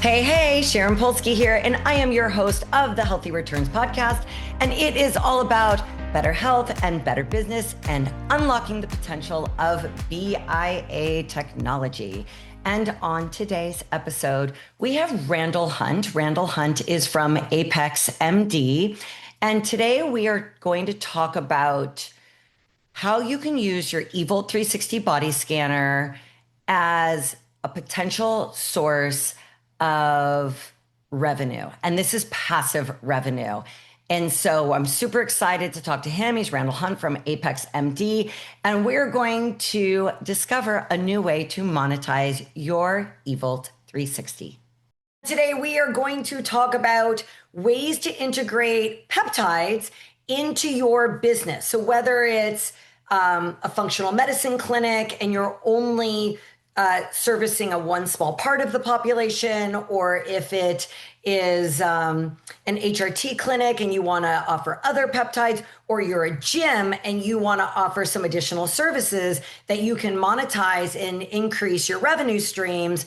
Hey, Sharon Polsky here, and I am your host of the Healthy Returns podcast. And it is all about better health and better business and unlocking the potential of BIA technology. And on today's episode, we have Randall Hunt. Randall Hunt is from Apex MD. And today we are going to talk about how you can use your Evolt 360 body scanner as a potential source of revenue. And this is passive revenue. And so I'm super excited to talk to him. He's Randall Hunt from Apex MD. And we're going to discover a new way to monetize your Evolt 360. Today, we are going to talk about ways to integrate peptides into your business. So whether it's a functional medicine clinic and you're only servicing one small part of the population, or if it is an HRT clinic and you want to offer other peptides, or you're a gym and you want to offer some additional services that you can monetize and increase your revenue streams.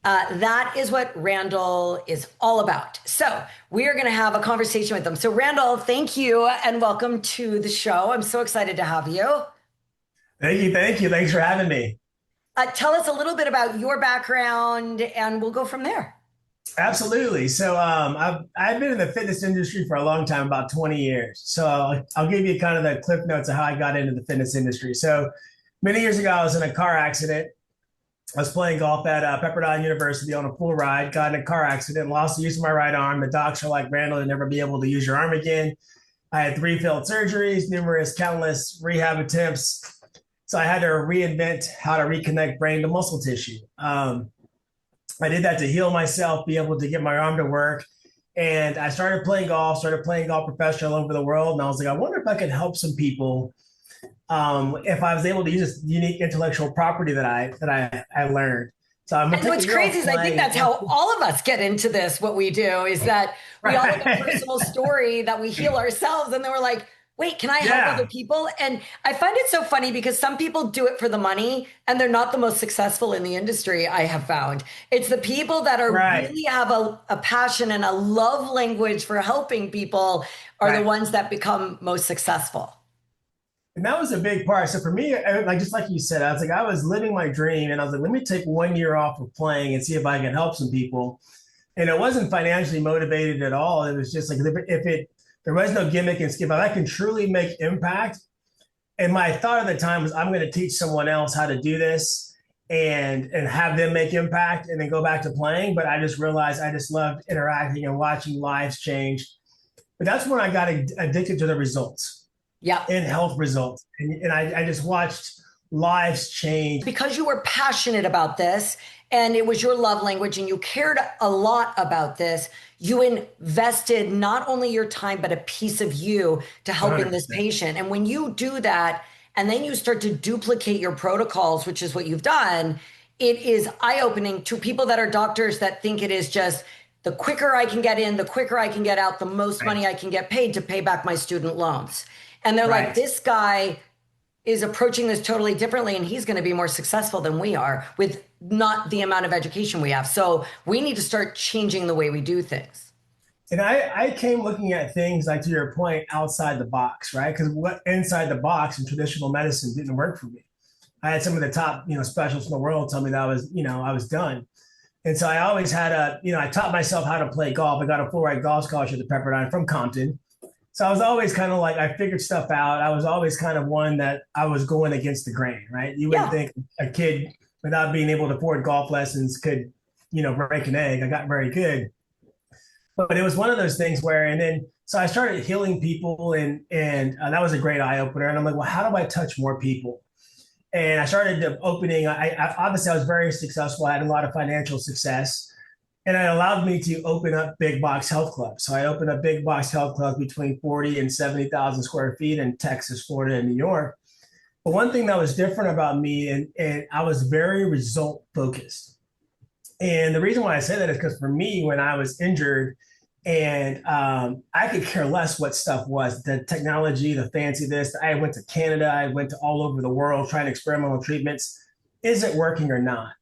That is what Randall is all about. So we are going to have a conversation with them. So Randall, thank you and welcome to the show. I'm so excited to have you. Thank you. Thanks for having me. Tell us a little bit about your background and we'll go from there. Absolutely. So I've been in the fitness industry for a long time, about 20 years. So I'll give you kind of the cliff notes of how I got into the fitness industry. So many years ago, I was in a car accident. I was playing golf at Pepperdine University on a full ride, got in a car accident, lost the use of my right arm. The docs were like, Randall, you'll never be able to use your arm again. I had 3 failed surgeries, countless rehab attempts. So I had to reinvent how to reconnect brain to muscle tissue. I did that to heal myself, be able to get my arm to work. And I started playing golf professionally all over the world. And I was like, I wonder if I could help some people if I was able to use this unique intellectual property that I learned. So I'm and what's crazy is I think that's how all of us get into this. What we do is that we all have a personal story that we heal ourselves. And then we're like, wait, can I help other people? And I find it so funny because some people do it for the money and they're not the most successful in the industry, I have found. It's the people that are really have a passion and a love language for helping people are the ones that become most successful. And that was a big part. So for me, like just like you said, I was like, I was living my dream and I was like, let me take 1 year off of playing and see if I can help some people. And it wasn't financially motivated at all. It was just like, there was no gimmick and skip. I can truly make impact. And my thought at the time was, I'm going to teach someone else how to do this and have them make impact and then go back to playing. But I just realized I just loved interacting and watching lives change. But that's when I got addicted to the results. Yeah. And health results. And I just watched lives change. Because you were passionate about this and it was your love language and you cared a lot about this, you invested not only your time, but a piece of you to helping 100%. This patient. And when you do that, and then you start to duplicate your protocols, which is what you've done, it is eye-opening to people that are doctors that think it is just the quicker I can get in, the quicker I can get out, the most money I can get paid to pay back my student loans. And they're like, this guy is approaching this totally differently and he's going to be more successful than we are with not the amount of education we have. So we need to start changing the way we do things. And I came looking at things like, to your point, outside the box, right? Because what inside the box in traditional medicine didn't work for me. I had some of the top, specialists in the world tell me that I was done. And so I always had I taught myself how to play golf. I got a full ride golf scholarship at Pepperdine from Compton. So I was always kind of like, I figured stuff out. I was always kind of one that I was going against the grain, right? You wouldn't think a kid without being able to afford golf lessons could, break an egg. I got very good. But it was one of those things where, so I started healing people and that was a great eye opener. And I'm like, well, how do I touch more people? And I started opening, obviously I was very successful. I had a lot of financial success. And it allowed me to open up big box health clubs. So I opened up big box health clubs between 40 and 70,000 square feet in Texas, Florida, and New York. But one thing that was different about me, and I was very result focused. And the reason why I say that is because for me, when I was injured and I could care less what stuff was, the technology, the fancy this, I went to Canada, I went to all over the world trying experimental treatments. Is it working or not?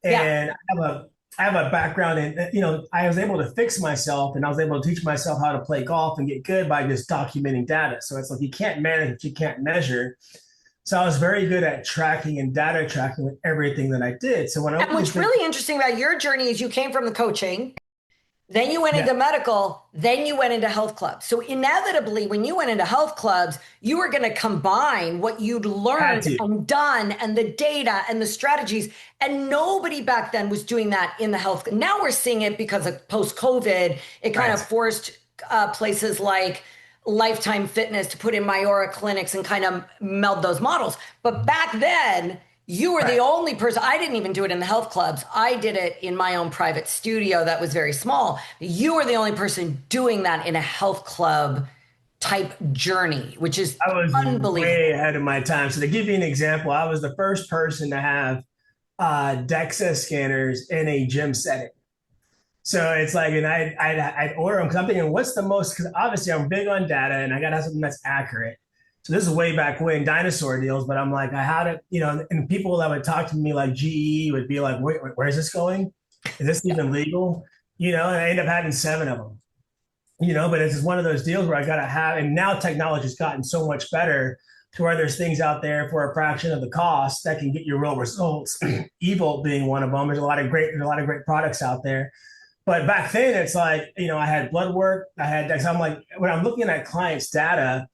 And I have I have a background in, I was able to fix myself and I was able to teach myself how to play golf and get good by just documenting data. So it's like you can't manage what you can't measure. So I was very good at tracking and data tracking with everything that I did. So when I And opened this what's big, really interesting about your journey is you came from the coaching, then you went yeah, into medical, then you went into health clubs. So inevitably, when you went into health clubs, you were going to combine what you'd had learned to, and done and the data and the strategies. And nobody back then was doing that in the health. Now we're seeing it because of post-COVID. It kind of right, forced places like Lifetime Fitness to put in Myora clinics and kind of meld those models. But back then, you were the right. only person. I didn't even do it in the health clubs. I did it in my own private studio that was very small. You were the only person doing that in a health club type journey, which is I was way unbelievable. ahead of my time. So to give you an example, I was the first person to have DEXA scanners in a gym setting. So it's like, and I'd order them because I'm thinking, what's the most? Because obviously I'm big on data and I got to have something that's accurate. So this is way back when dinosaur deals, but I'm like, I had it, and people that would talk to me like GE would be like, wait, where is this going? Is this even legal? And I end up having seven of them, but it's just one of those deals where I got to have, and now technology's gotten so much better to where there's things out there for a fraction of the cost that can get you real results. Evolt being one of them. There's a lot of great products out there. But back then, it's like, I had blood work, I had, so I'm like, when I'm looking at clients' data,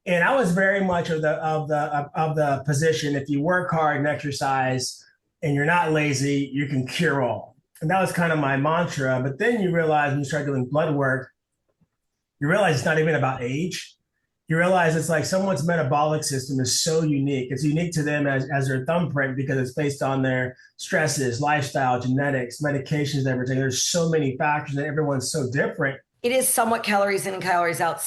and I was very much of the position, if you work hard and exercise and you're not lazy, you can cure all. And that was kind of my mantra. But then you realize when you start doing blood work, you realize it's not even about age. You realize it's like someone's metabolic system is so unique. It's unique to them as their thumbprint because it's based on their stresses, lifestyle, genetics, medications, everything. There's so many factors and everyone's so different. It is somewhat calories in and calories out.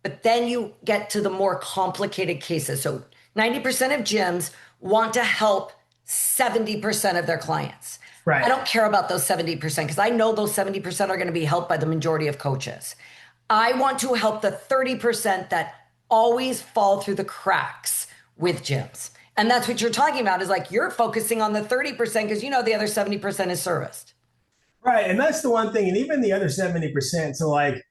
But then you get to the more complicated cases. So 90% of gyms want to help 70% of their clients. I Right. don't care about those 70% because I know those 70% are going to be helped by the majority of coaches. I want to help the 30% that always fall through the cracks with gyms. And that's what you're talking about is like you're focusing on the 30% because the other 70% is serviced. Right. And that's the one thing. And even the other 70%. So like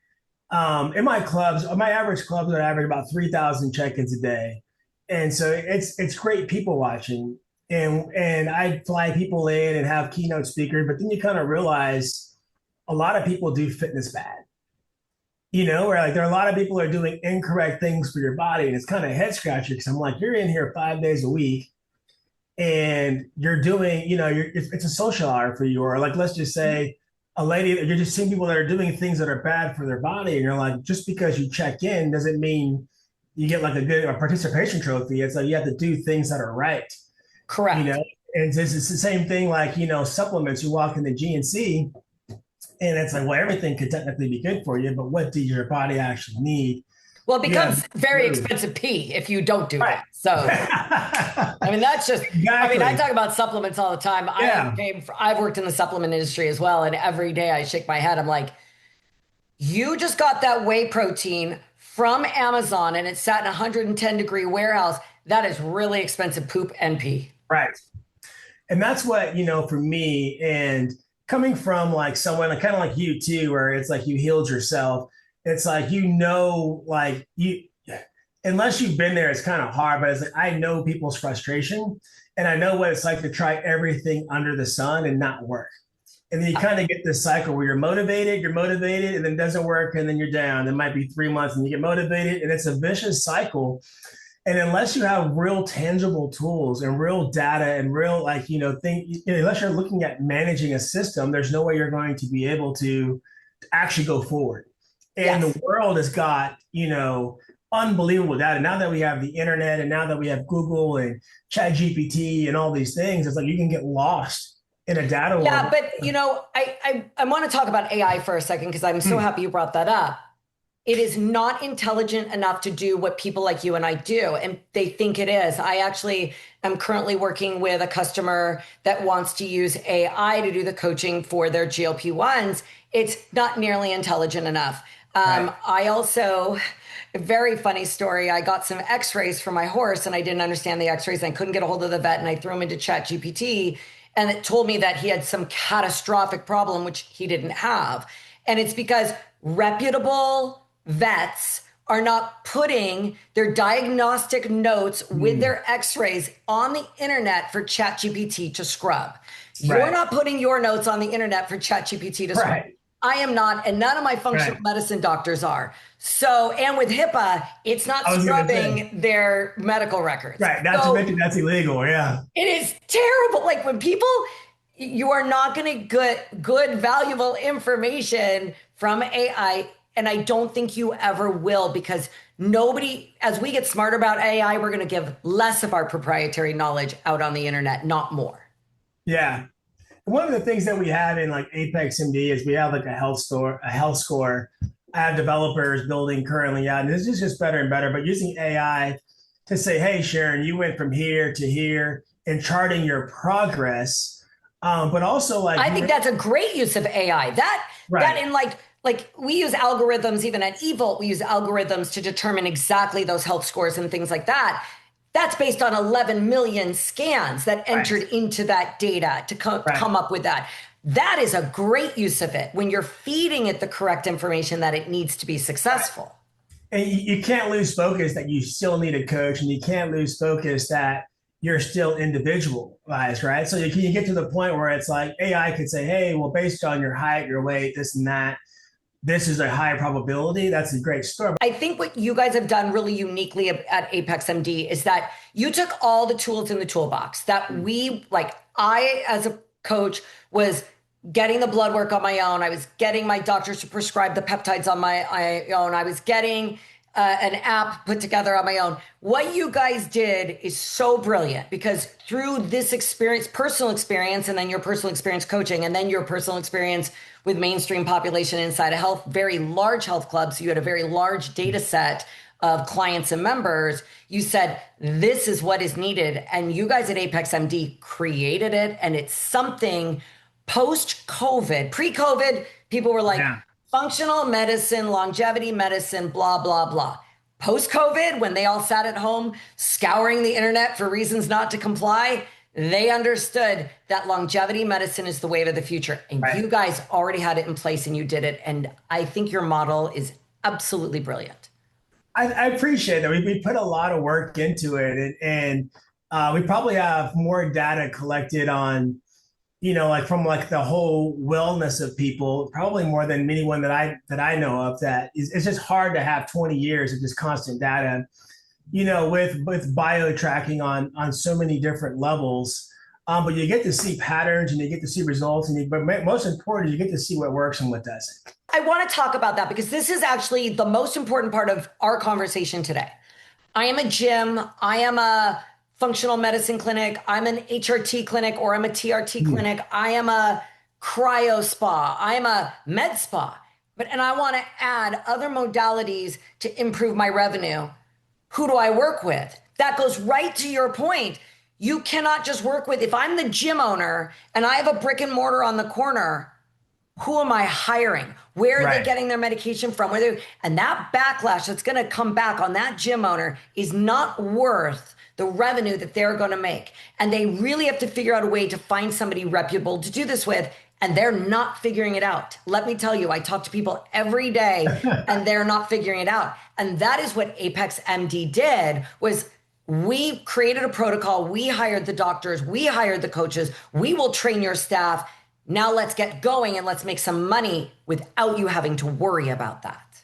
in my clubs, my average clubs are average about 3,000 check-ins a day. And so it's great people watching. And I fly people in and have keynote speakers, but then you kind of realize a lot of people do fitness bad. Where like there are a lot of people are doing incorrect things for your body, and it's kind of head scratcher because I'm like, you're in here 5 days a week, and you're doing, it's a social hour for you, or like let's just say a lady, you're just seeing people that are doing things that are bad for their body, and you're like, just because you check in doesn't mean you get like a participation trophy. It's like you have to do things that are right, you Correct. know. And it's the same thing, like supplements. You walk in the GNC and it's like, well, everything could technically be good for you, but what do your body actually need? Well, it Yeah, becomes very expensive pee if you don't do right. that. So, I mean, that's just, I mean, I Exactly. talk about supplements all the time. Yeah. I've worked in the supplement industry as well. And every day I shake my head. I'm like, you just got that whey protein from Amazon and it sat in a 110-degree warehouse. That is really expensive poop and pee. Right. And that's what, for me, and coming from like someone kind of like you too, where it's like you healed yourself. It's like, like unless you've been there, it's kind of hard, but it's like, I know people's frustration and I know what it's like to try everything under the sun and not work. And then you kind of get this cycle where you're motivated, and then it doesn't work, and then you're down. It might be 3 months, and you get motivated, and it's a vicious cycle. And unless you have real tangible tools and real data and real unless you're looking at managing a system, there's no way you're going to be able to actually go forward. And the Yes. world has got unbelievable data. Now that we have the internet and now that we have Google and Chat GPT and all these things, it's like you can get lost in a data Yeah, world. but I want to talk about AI for a second because I'm so Hmm. happy you brought that up. It is not intelligent enough to do what people like you and I do, and they think it is. I actually am currently working with a customer that wants to use AI to do the coaching for their GLP-1s. It's not nearly intelligent enough. Right. I also, a very funny story. I got some X-rays for my horse, and I didn't understand the X-rays. I couldn't get a hold of the vet, and I threw them into Chat GPT. and it told me that he had some catastrophic problem, which he didn't have. And it's because reputable vets are not putting their diagnostic notes with their x-rays on the internet for ChatGPT to scrub. You're not putting your notes on the internet for ChatGPT to scrub. I am not, and none of my functional medicine doctors are. So, and with HIPAA, it's not scrubbing their medical records. Right. Not to mention that's illegal. Yeah. It is terrible. Like when people, you are not going to get good, valuable information from AI. And I don't think you ever will, because nobody, as we get smarter about AI, we're going to give less of our proprietary knowledge out on the internet, not more. Yeah. One of the things that we have in like Apex MD is we have like a health score. I have developers building currently out, and this is just better and better, but using AI to say, hey, Sharon, you went from here to here, and charting your progress. But also like, I think that's a great use of AI. That in like we use algorithms, even at Evolt, we use algorithms to determine exactly those health scores and things like that. That's based on 11 million scans that entered into that data to come up with that. That is a great use of it when you're feeding it the correct information that it needs to be successful. And you can't lose focus that you still need a coach, and you can't lose focus that you're still individualized, right? So you get to the point where it's like AI could say, hey, well, based on your height, your weight, this and that, this is a high probability. That's a great story. I think what you guys have done really uniquely at Apex MD is that you took all the tools in the toolbox that I, as a coach, was getting the blood work on my own. I was getting my doctors to prescribe the peptides on my own. I was getting an app put together on my own. What you guys did is so brilliant, because through this experience, personal experience, and then your personal experience coaching, and then your personal experience with mainstream population inside a health, very large health clubs, so you had a very large data set of clients and members. You said, this is what is needed. And you guys at Apex MD created it. And it's something post-COVID. Pre-COVID, people were like, functional medicine, longevity medicine, blah, blah, blah. Post-COVID, when they all sat at home scouring the internet for reasons not to comply, they understood that longevity medicine is the wave of the future. And you guys already had it in place and you did it. And I think your model is absolutely brilliant. I appreciate that. We put a lot of work into it, and we probably have more data collected on, like from like the whole wellness of people, probably more than anyone that I know of. That it's just hard to have 20 years of just constant data, with bio tracking on so many different levels. But you get to see patterns and you get to see results, but most important, you get to see what works and what doesn't. I want to talk about that because this is actually the most important part of our conversation today. I am a gym. I am a functional medicine clinic. I'm an HRT clinic, or I'm a TRT clinic. I am a cryo spa. I am a med spa. And I want to add other modalities to improve my revenue. Who do I work with? That goes right to your point. You cannot just work with, if I'm the gym owner and I have a brick and mortar on the corner, who am I hiring? Where are they getting their medication from? And that backlash that's going to come back on that gym owner is not worth the revenue that they're going to make. And they really have to figure out a way to find somebody reputable to do this with. And they're not figuring it out. Let me tell you, I talk to people every day and they're not figuring it out. And that is what Apex MD did, was we created a protocol. We hired the doctors. We hired the coaches. We will train your staff. Now let's get going and let's make some money without you having to worry about that.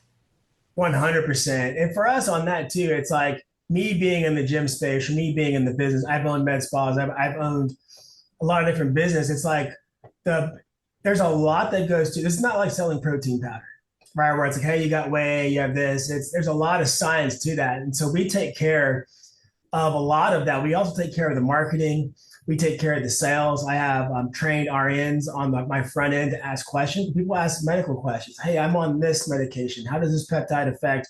100%. And for us on that too, it's like me being in the gym space, or me being in the business. I've owned med spas. I've owned a lot of different business. It's like there's a lot that goes to, it's not like selling protein powder, right? Where it's like, hey, you got whey, you have this. There's a lot of science to that. And so we take care of a lot of that. We also take care of the marketing. We take care of the sales. I have trained RNs on my front end to ask questions. People ask medical questions. Hey, I'm on this medication. How does this peptide affect?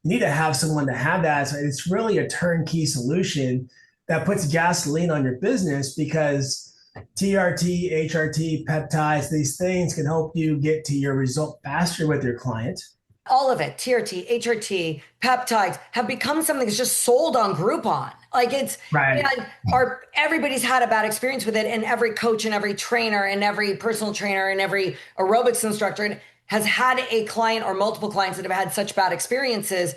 You need to have someone to have that. So it's really a turnkey solution that puts gasoline on your business, because TRT, HRT, peptides, these things can help you get to your result faster with your client. all of it, TRT, HRT, peptides, have become something that's just sold on Groupon. Like it's, Right. and everybody's had a bad experience with it, and every coach and every trainer and every personal trainer and every aerobics instructor has had a client or multiple clients that have had such bad experiences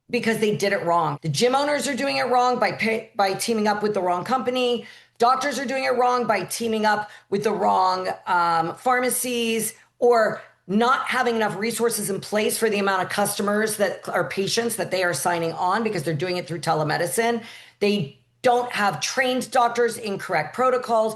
because they did it wrong. The gym owners are doing it wrong by teaming up with the wrong company. Doctors are doing it wrong by teaming up with the wrong pharmacies, or not having enough resources in place for the amount of customers that are patients that they are signing on because they're doing it through telemedicine. They don't have trained doctors, incorrect protocols.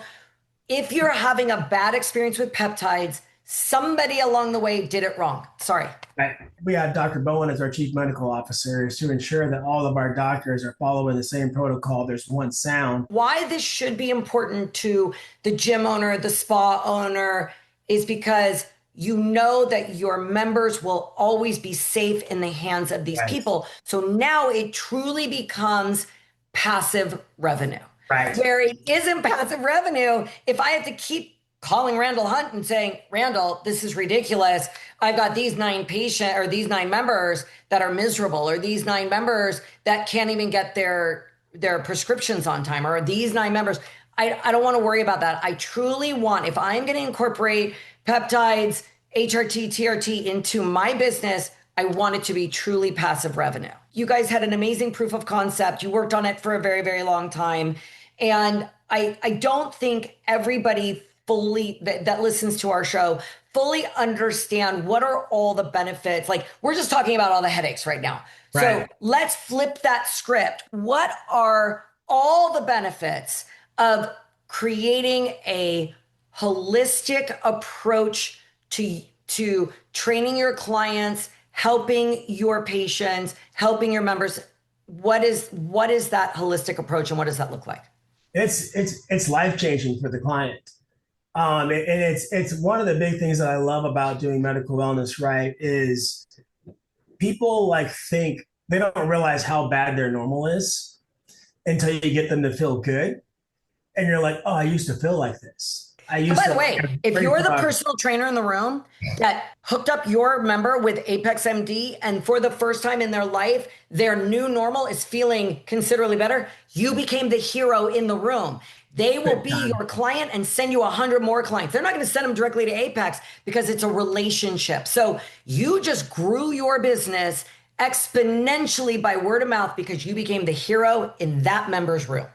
If you're having a bad experience with peptides, somebody along the way did it wrong. Sorry. Right. We have Dr. Bowen as our chief medical officer to ensure that all of our doctors are following the same protocol. There's one sound. Why this should be important to the gym owner, the spa owner, is because you know that your members will always be safe in the hands of these Right. people. So now it truly becomes passive revenue. Right. Where it isn't passive revenue, if I have to keep calling Randall Hunt and saying, Randall, this is ridiculous. I've got these 9 members that are miserable, or these 9 members that can't even get their prescriptions on time, or these 9 members. I don't want to worry about that. I truly want, if I'm going to incorporate peptides, HRT, TRT into my business, I want it to be truly passive revenue. You guys had an amazing proof of concept. You worked on it for a very, very long time. And I don't think everybody fully that listens to our show fully understand what are all the benefits. Like, we're just talking about all the headaches right now. Right. So let's flip that script. What are all the benefits of creating a holistic approach to training your clients, helping your patients, helping your members? What is that holistic approach, and what does that look like? It's life-changing for the client. And it's one of the big things that I love about doing medical wellness, right? Is people think they don't realize how bad their normal is until you get them to feel good. And you're like, oh, I used to feel like this. By the way, if you're the personal trainer in the room that hooked up your member with Apex MD, and for the first time in their life, their new normal is feeling considerably better, you became the hero in the room. They will be your client and send you 100 more clients. They're not going to send them directly to Apex because it's a relationship. So you just grew your business exponentially by word of mouth because you became the hero in that member's room.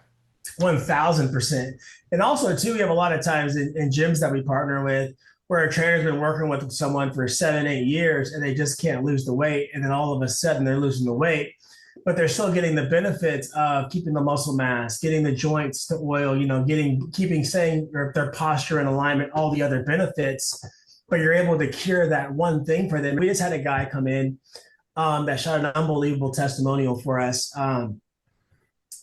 1,000%. And also, too, we have a lot of times in gyms that we partner with where a trainer's been working with someone for 7, 8 years and they just can't lose the weight. And then all of a sudden they're losing the weight, but they're still getting the benefits of keeping the muscle mass, getting the joints to oil, keeping their posture in alignment, all the other benefits. But you're able to cure that one thing for them. We just had a guy come in that shot an unbelievable testimonial for us.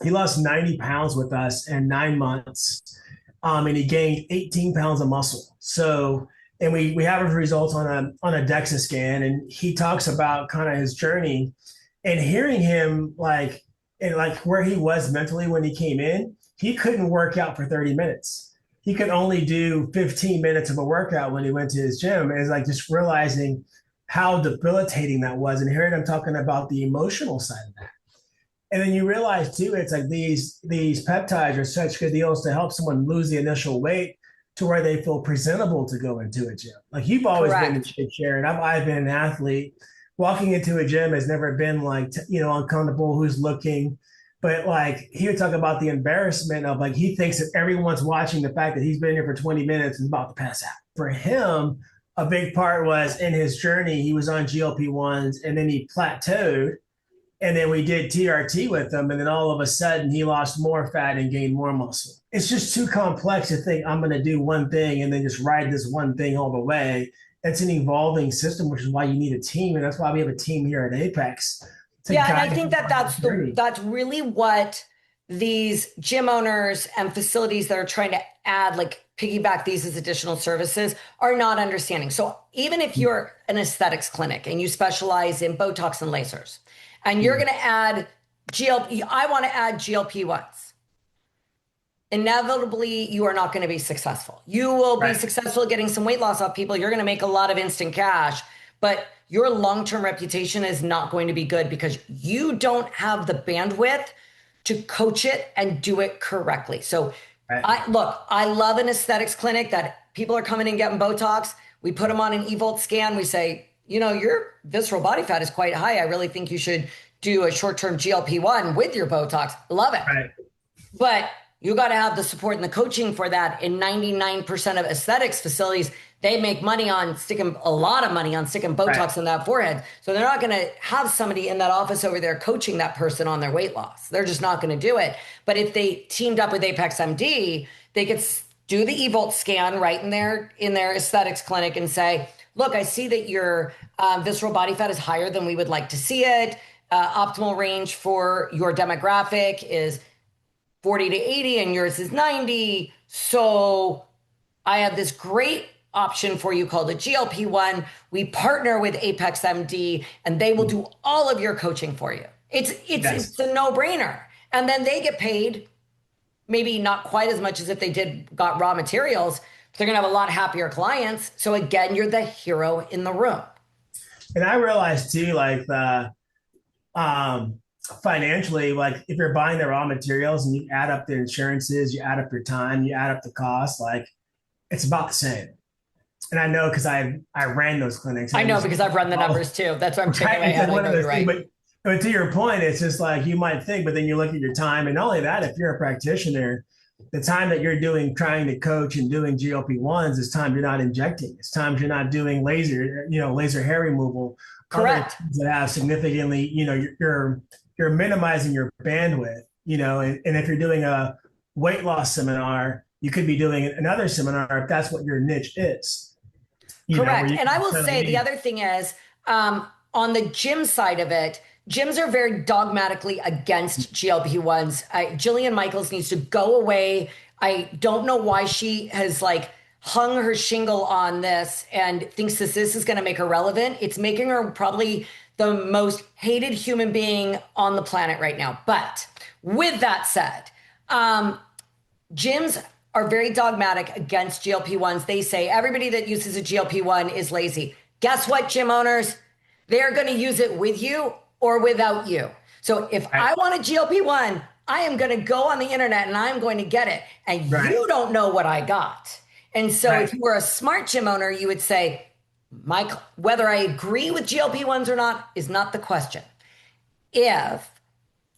He lost 90 pounds with us in 9 months, and he gained 18 pounds of muscle. So, and we have his results on a DEXA scan, and he talks about kind of his journey, and hearing him where he was mentally when he came in, he couldn't work out for 30 minutes. He could only do 15 minutes of a workout when he went to his gym. And it's just realizing how debilitating that was, and hearing him talking about the emotional side of that. And then you realize too, it's these peptides are such good deals to help someone lose the initial weight to where they feel presentable to go into a gym. Like, you've always been in shape, Sharon. I've been an athlete. Walking into a gym has never been uncomfortable. Who's looking? But he would talk about the embarrassment of he thinks that everyone's watching the fact that he's been here for 20 minutes and about to pass out. For him, a big part was in his journey, he was on GLP-1s and then he plateaued. And then we did TRT with him, and then all of a sudden he lost more fat and gained more muscle. It's just too complex to think I'm going to do one thing and then just ride this one thing all the way. It's an evolving system, which is why you need a team, and that's why we have a team here at Apex. Yeah, and I think that's really what these gym owners and facilities that are trying to add, piggyback these as additional services, are not understanding. So even if you're an aesthetics clinic and you specialize in Botox and lasers, and you're going to add I want to add GLP-1s. Inevitably, you are not going to be successful. You will be successful getting some weight loss off people. You're going to make a lot of instant cash, but your long-term reputation is not going to be good because you don't have the bandwidth to coach it and do it correctly. So Right. I love an aesthetics clinic that people are coming and getting Botox. We put them on an Evolt scan. We say, your visceral body fat is quite high. I really think you should do a short-term GLP-1 with your Botox. Love it. Right. But you got to have the support and the coaching for that. In 99% of aesthetics facilities, they make money on sticking a lot of money on sticking Botox in that forehead. So they're not going to have somebody in that office over there coaching that person on their weight loss. They're just not going to do it. But if they teamed up with Apex MD, they could do the Evolt scan right in their aesthetics clinic and say, look, I see that your visceral body fat is higher than we would like to see it. Optimal range for your demographic is 40 to 80 and yours is 90. So I have this great option for you called a GLP-1. We partner with Apex MD and they will do all of your coaching for you. It's a no-brainer. And then they get paid, maybe not quite as much as if they got raw materials, but they're going to have a lot happier clients. So again, you're the hero in the room. And I realized too, like financially, like if you're buying the raw materials and you add up the insurances, you add up your time, you add up the cost, like it's about the same. And I know because I ran those clinics. I know because I've run the numbers too. That's what I'm taking my head. Right. But to your point, it's just like you might think, but then you look at your time. And not only that, if you're a practitioner, the time that you're trying to coach and doing GLP-1s is time you're not injecting. It's times you're not doing laser hair removal. Correct. That have significantly, you're minimizing your bandwidth, and if you're doing a weight loss seminar, you could be doing another seminar if that's what your niche is. Correct. And I will say the other thing is on the gym side of it, gyms are very dogmatically against GLP-1s. Jillian Michaels needs to go away. I don't know why she has hung her shingle on this and thinks this is going to make her relevant. It's making her probably the most hated human being on the planet right now. But with that said, gyms are very dogmatic against GLP-1s. They say everybody that uses a GLP-1 is lazy. Guess what, gym owners? They're going to use it with you or without you. So if I want a GLP-1, I am going to go on the internet and I'm going to get it. And you don't know what I got. And so if you were a smart gym owner, you would say, Mike, whether I agree with GLP-1s or not is not the question. If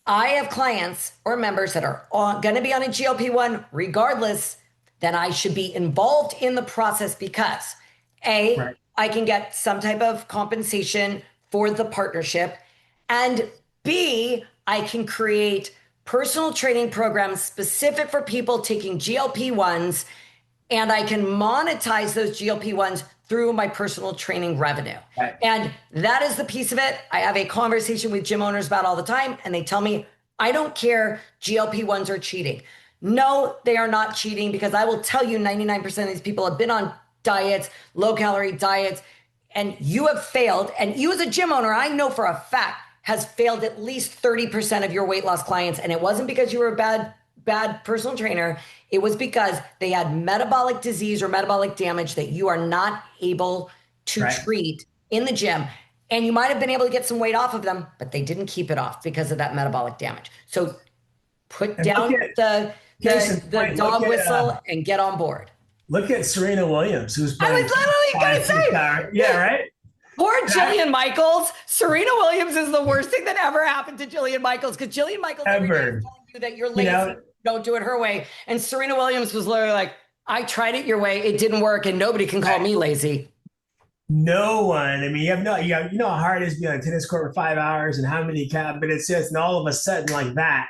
I have clients or members that are going to be on a GLP-1 regardless, then I should be involved in the process because I can get some type of compensation for the partnership, and B, I can create personal training programs specific for people taking GLP-1s, and I can monetize those GLP-1s through my personal training revenue. And that is the piece of it. I have a conversation with gym owners about all the time, and they tell me, I don't care, GLP-1s are cheating. No, they are not cheating, because I will tell you 99% of these people have been on diets, low-calorie diets, and you have failed. And you as a gym owner, I know for a fact, has failed at least 30% of your weight loss clients. And it wasn't because you were a bad personal trainer. It was because they had metabolic disease or metabolic damage that you are not able to treat in the gym. And you might have been able to get some weight off of them, but they didn't keep it off because of that metabolic damage. So put down the dog whistle and get on board. Look at Serena Williams, who's been— I was literally going to say. Yeah, right? Poor Jillian Michaels. Serena Williams is the worst thing that ever happened to Jillian Michaels, because Jillian Michaels every day is telling you that you're lazy, don't do it her way. And Serena Williams was literally like, I tried it your way, it didn't work, and nobody can call me lazy. No one. I mean, you know how hard it is to be on a tennis court for 5 hours and how many minutes it's, and all of a sudden like that,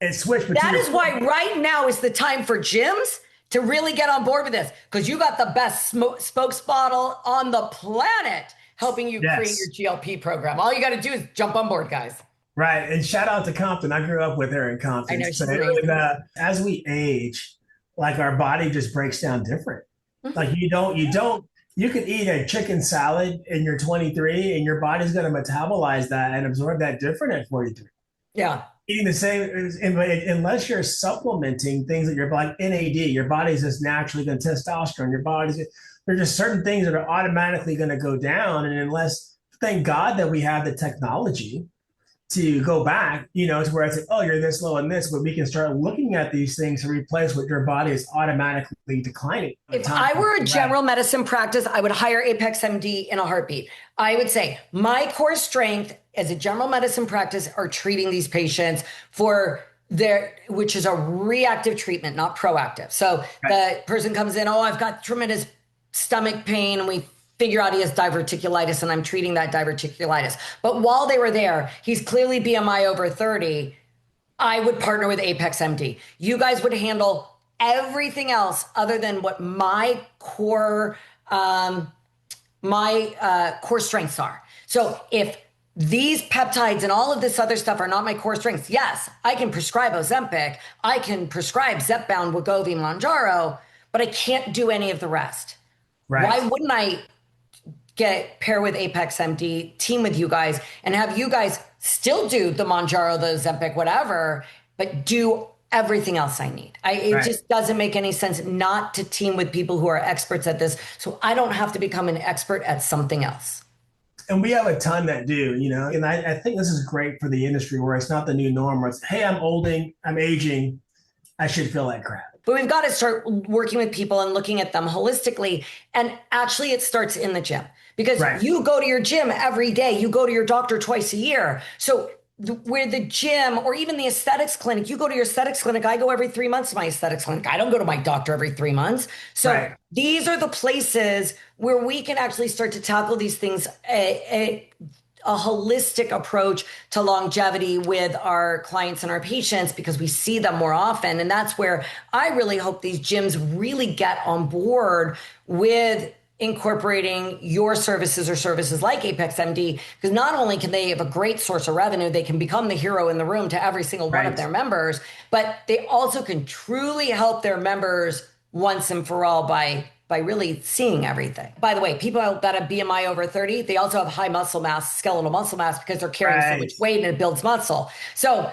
it switched. That is why right now is the time for gyms to really get on board with this, because you got the best spokesbottle on the planet helping you create your GLP program. All you got to do is jump on board, guys. Right. And shout out to Compton. I grew up with her in Compton. I know she's amazing. As we age, like our body just breaks down different. Mm-hmm. Like you could eat a chicken salad and you're 23 and your body's going to metabolize that and absorb that different at 43. Yeah. Eating the same, unless you're supplementing things that you're like NAD, your body's just naturally going to testosterone. There's just certain things that are automatically going to go down. And unless thank God that we have the technology to go back, to where it's like, oh, you're this low in this, but we can start looking at these things to replace what your body is automatically declining. If I were a general medicine practice, I would hire Apex MD in a heartbeat. I would say my core strength as a general medicine practice are treating these patients for which is a reactive treatment, not proactive. So the person comes in, oh, I've got tremendous stomach pain, and we figure out he has diverticulitis, and I'm treating that diverticulitis. But while they were there, he's clearly BMI over 30. I would partner with Apex MD. You guys would handle everything else other than what my core core strengths are. So if these peptides and all of this other stuff are not my core strengths, yes, I can prescribe Ozempic, I can prescribe Zepbound, Wegovy, Mounjaro, but I can't do any of the rest. Right. Why wouldn't I pair with Apex MD, team with you guys, and have you guys still do the Mounjaro, the Ozempic, whatever, but do everything else I need? It just doesn't make any sense not to team with people who are experts at this, so I don't have to become an expert at something else. And we have a ton that do, and I think this is great for the industry where it's not the new norm where it's, hey, I'm aging, I should feel like crap. But we've got to start working with people and looking at them holistically. And actually, it starts in the gym because you go to your gym every day. You go to your doctor twice a year. So where the gym or even the aesthetics clinic, you go to your aesthetics clinic. I go every 3 months to my aesthetics clinic. I don't go to my doctor every 3 months. So these are the places where we can actually start to tackle these things, a holistic approach to longevity with our clients and our patients because we see them more often. And that's where I really hope these gyms really get on board with incorporating your services or services like Apex MD, because not only can they have a great source of revenue, they can become the hero in the room to every single one of their members, but they also can truly help their members once and for all by really seeing everything. By the way, people that have BMI over 30, they also have high muscle mass, skeletal muscle mass, because they're carrying so much weight and it builds muscle. So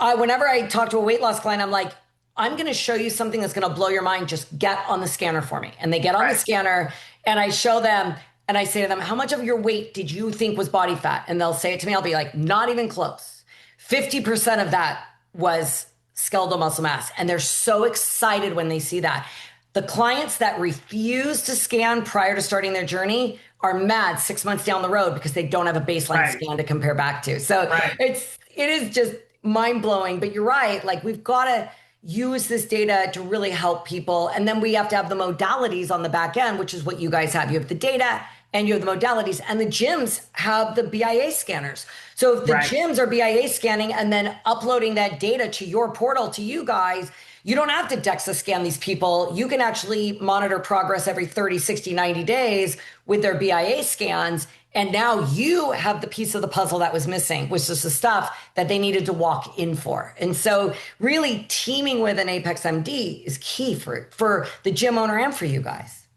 whenever I talk to a weight loss client, I'm like, I'm going to show you something that's going to blow your mind. Just get on the scanner for me. And they get on the scanner and I show them and I say to them, how much of your weight did you think was body fat? And they'll say it to me. I'll be like, not even close. 50% of that was skeletal muscle mass. And they're so excited when they see that. The clients that refuse to scan prior to starting their journey are mad 6 months down the road because they don't have a baseline scan to compare back to. So it is just mind blowing, but you're right. Like we've got to use this data to really help people. And then we have to have the modalities on the back end, which is what you guys have. You have the data and you have the modalities, and the gyms have the BIA scanners. So if the gyms are BIA scanning and then uploading that data to your portal, to you guys, you don't have to DEXA scan these people. You can actually monitor progress every 30, 60, 90 days with their BIA scans. And now you have the piece of the puzzle that was missing, which is the stuff that they needed to walk in for. And so really teaming with an Apex MD is key for the gym owner and for you guys.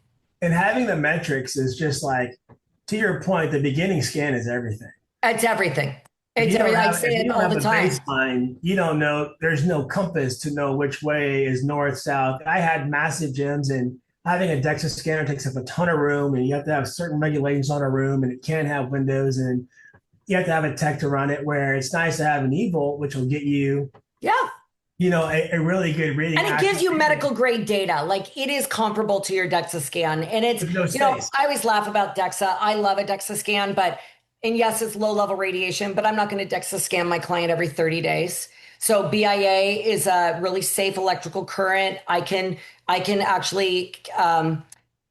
And having the metrics is just like, to your point, the beginning scan is everything. It's everything. It's everything. I say it all the time. Baseline, you don't know, there's no compass to know which way is north, south. I had massive gyms, and having a DEXA scanner takes up a ton of room, and you have to have certain regulations on a room, and it can't have windows, and you have to have a tech to run it, where it's nice to have an Evolt, which will get you a really good reading. And it gives you medical grade data. Like it is comparable to your DEXA scan. And it's, I always laugh about DEXA. I love a DEXA scan, and yes, it's low level radiation, but I'm not going to DEXA scan my client every 30 days. So BIA is a really safe electrical current. I can actually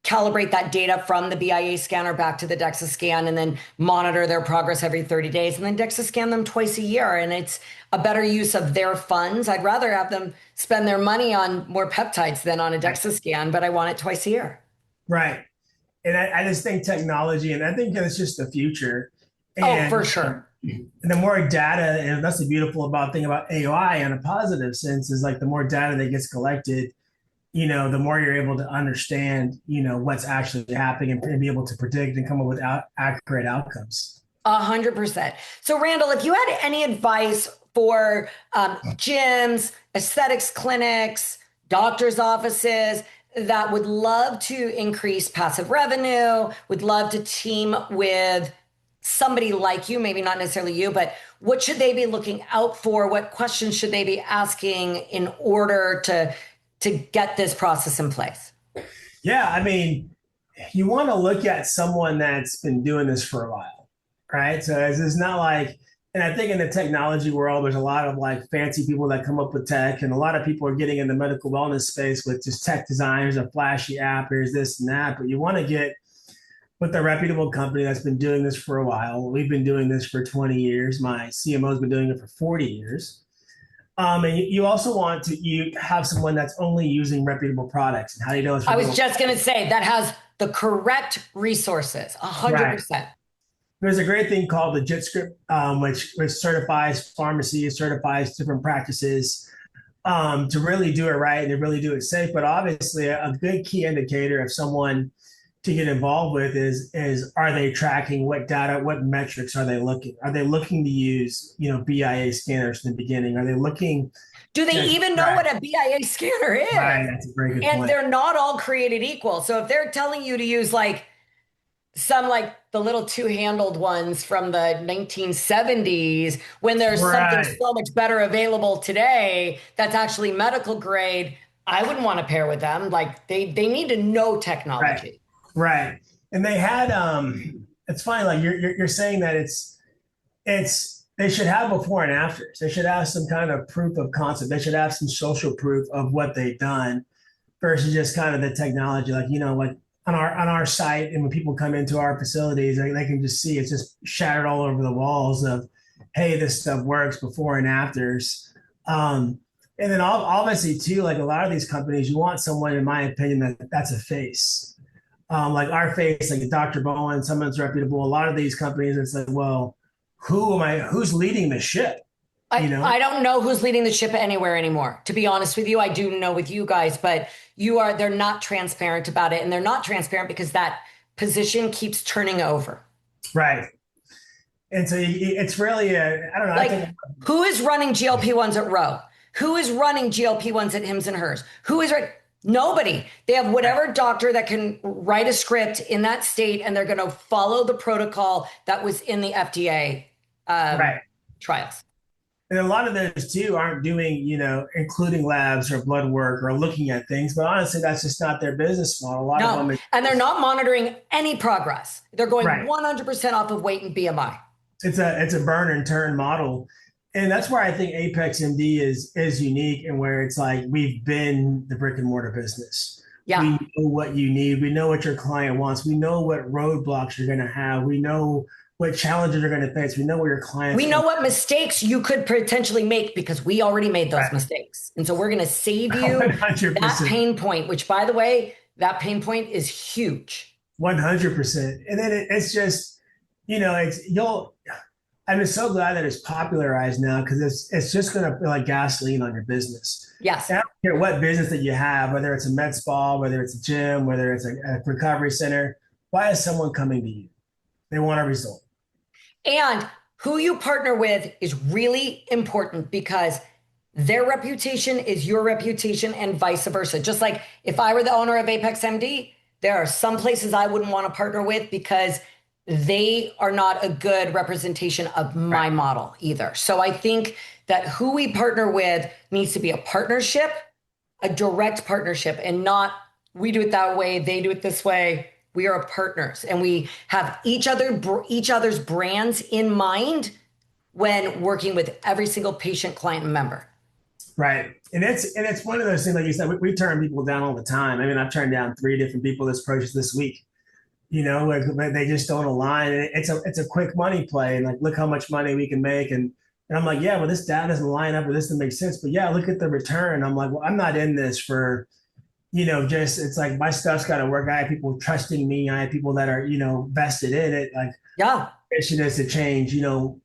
calibrate that data from the BIA scanner back to the DEXA scan and then monitor their progress every 30 days and then DEXA scan them twice a year. And it's a better use of their funds. I'd rather have them spend their money on more peptides than on a DEXA scan, but I want it twice a year. Right. And I just think technology, and I think that's just the future. And, for sure. And the more data, and that's the beautiful thing about AI in a positive sense, is like the more data that gets collected, the more you're able to understand, what's actually happening and be able to predict and come up with accurate outcomes. 100%. So Randall, if you had any advice for gyms, aesthetics clinics, doctors' offices that would love to increase passive revenue, would love to team with somebody like you, maybe not necessarily you, but what should they be looking out for? What questions should they be asking in order to get this process in place? Yeah, I mean, you want to look at someone that's been doing this for a while, right? So it's not like, and I think in the technology world, there's a lot of like fancy people that come up with tech, and a lot of people are getting in the medical wellness space with just tech designers, a flashy app, here's this and that. But you want to get with a reputable company that's been doing this for a while. We've been doing this for 20 years. My CMO has been doing it for 40 years. And you also want to you have someone that's only using reputable products. And how do you know it's I was reputable? just going to say that has the correct resources, 100%. Right. There's a great thing called the JIT script, which certifies pharmacies, certifies different practices to really do it right and to really do it safe. But obviously, a good key indicator of someone to get involved with is are they tracking what data, what metrics are they looking? Are they looking to use BIA scanners in the beginning? Are they looking? Do they even know what a BIA scanner is? Right, that's a very good And point. they're not all created equal. So if they're telling you to use like some like the little two-handled ones from the 1970s, when there's something so much better available today that's actually medical grade, I wouldn't want to pair with them. Like they need to know technology. Right. And they had it's funny, like you're saying that it's they should have before and afters. They should have some kind of proof of concept. They should have some social proof of what they've done versus just kind of the technology. Like, like on our site, and when people come into our facilities, they can just see it's just shattered all over the walls of, hey, this stuff works before and afters. And then obviously too, like a lot of these companies, you want someone, in my opinion, that's a face. Like our face, like Dr. Bowen, someone's reputable. A lot of these companies, it's like, well, who's leading the ship? I don't know who's leading the ship anywhere anymore. To be honest with you, I do know with you guys, but they're not transparent about it. And they're not transparent because that position keeps turning over. Right. And so it's really, I don't know. Like, who is running GLP-1s at Roe? Who is running GLP-1s at Hims and Hers? Who is right? Nobody. They have whatever doctor that can write a script in that state, and they're going to follow the protocol that was in the FDA trials. And a lot of those too aren't doing, including labs or blood work or looking at things. But honestly, that's just not their business model. A lot of them and they're not monitoring any progress. They're going 100% off of weight and BMI. It's a burn and turn model. And that's where I think Apex MD is unique, and where it's like we've been the brick and mortar business. Yeah. We know what you need. We know what your client wants. We know what roadblocks you're going to have. We know what challenges you're going to face. We know where your clients. We know what mistakes you could potentially make because we already made those mistakes. And so we're going to save you 100%. That pain point, which, by the way, that pain point is huge. 100%. And then it's just, I'm just so glad that it's popularized now, because it's just going to feel like gasoline on your business. Yes. And I don't care what business that you have, whether it's a med spa, whether it's a gym, whether it's a recovery center. Why is someone coming to you? They want a result. And who you partner with is really important, because their reputation is your reputation and vice versa. Just like if I were the owner of Apex MD, there are some places I wouldn't want to partner with because they are not a good representation of my model either. So I think that who we partner with needs to be a partnership, a direct partnership, and not we do it that way, they do it this way. We are partners, and we have each other's brands in mind when working with every single patient, client, and member. Right. And it's one of those things, like you said, we turn people down all the time. I mean, I've turned down 3 different people this approach this week. They just don't align. It's a quick money play, and like, look how much money we can make. And I'm like, yeah, well, this data doesn't line up, or this doesn't make sense. But yeah, look at the return. I'm like, well, I'm not in this for, just, it's like my stuff's got to work. I have people trusting me. I have people that are, vested in it. Like, mission is to change,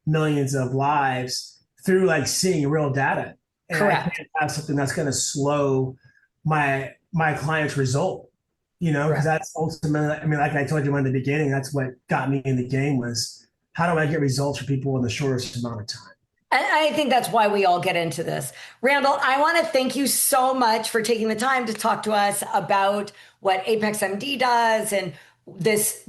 millions of lives through like seeing real data. And correct. I can't have something that's going to slow my client's result. Because that's ultimately, I mean, like I told you in the beginning, that's what got me in the game, was how do I get results for people in the shortest amount of time? And I think that's why we all get into this. Randall, I want to thank you so much for taking the time to talk to us about what Apex MD does and this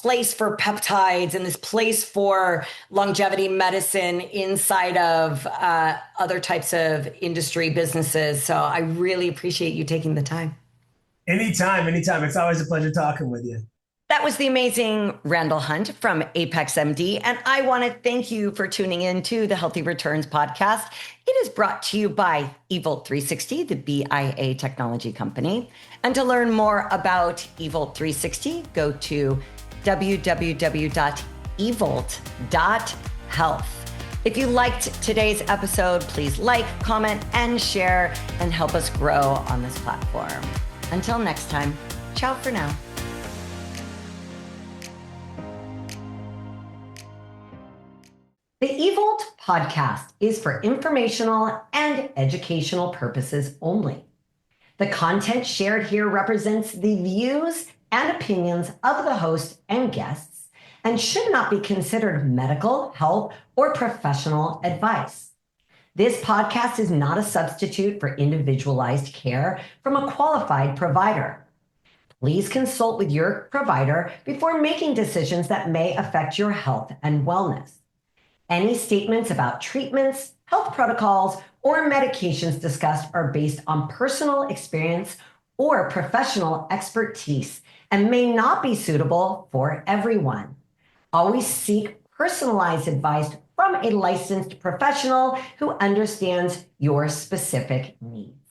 place for peptides and this place for longevity medicine inside of other types of industry businesses. So I really appreciate you taking the time. Anytime, anytime. It's always a pleasure talking with you. That was the amazing Randall Hunt from Apex MD. And I want to thank you for tuning in to the Healthy Returns podcast. It is brought to you by Evolt 360, the BIA technology company. And to learn more about Evolt 360, go to www.evolt.health. If you liked today's episode, please like, comment, and share, and help us grow on this platform. Until next time, ciao for now. The Evolt podcast is for informational and educational purposes only. The content shared here represents the views and opinions of the host and guests and should not be considered medical, health, or professional advice. This podcast is not a substitute for individualized care from a qualified provider. Please consult with your provider before making decisions that may affect your health and wellness. Any statements about treatments, health protocols, or medications discussed are based on personal experience or professional expertise and may not be suitable for everyone. Always seek personalized advice from a licensed professional who understands your specific needs.